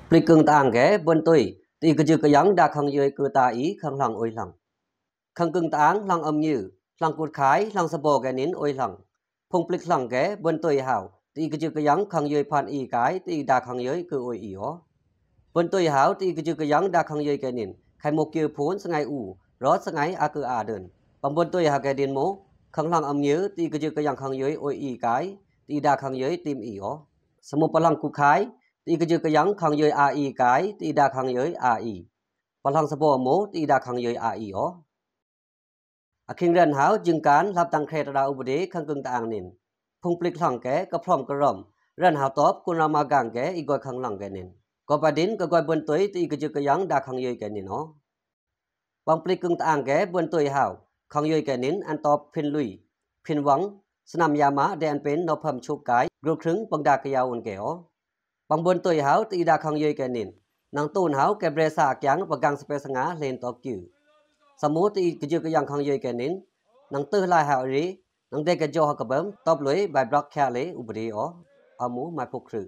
ปลิกึงตางแกบนตุยตีกระจึกกระยังดาขังเยยคือตาอีขังหลังโอยหลังขังกึงตางหลังอมยือหลังกุดขายหลังสะโบแกนินโอยหลังพงปลิกหลังแกบนตุยหาวตีกระจึกกระยังขังเยยพันอีกายตีดาขังเยยคือโอยอีอ๋อบนตุยหาวตีกระจึกกระยังดาขังเยยแกนินไข่โมกิวพูนสไงอูรอสไงอาคืออาเดินปังบนตุยหาแกดินโมขังหลังอมยือตีกระจึกกระยังขังเยยโอยอีกายตีดาขังเยยติมอีอ๋อสมุปลังกุดขายตีกระจึกกระยังขังเยยอาอีกายตีดาขังเยยอาอีพลังสะโบโมตีดาขังเยยอาอีอ๋ออคิงเรนหาวจึงการรับตังเครตราอุบดีขังกึงตางนินพงปลิกหลังแกก็พร้อมกระรอมเรนหาวตอบกุณรามากังแกอีกอยขังหลังแกนินก็ประดินก็กอยบนตัวตีกระจึกกระยังดาขังเยยแกนินอ๋อบางปลิกกึงตางแกบนตัวหาวขังเยยแกนินอันตอบพินลุยพินหวังสนามยามาแดนเป็นนพมชุกกายกรุครึงบังดากยาวอันแกอ๋อบางบนตัวหาวตีดาขังเยยแกนินนางตูนหาวแกเบรสากยังประกังสเปสงาเลนตอกิวสมุติกระจึกกระยังขังเยยแกนินนางตื้อลายหาวรีนางเด็กกระโจหกระเบิ้มตบเลยใบบล็อกแค่เลยอุบดีอ๋ออามูมาพกคือ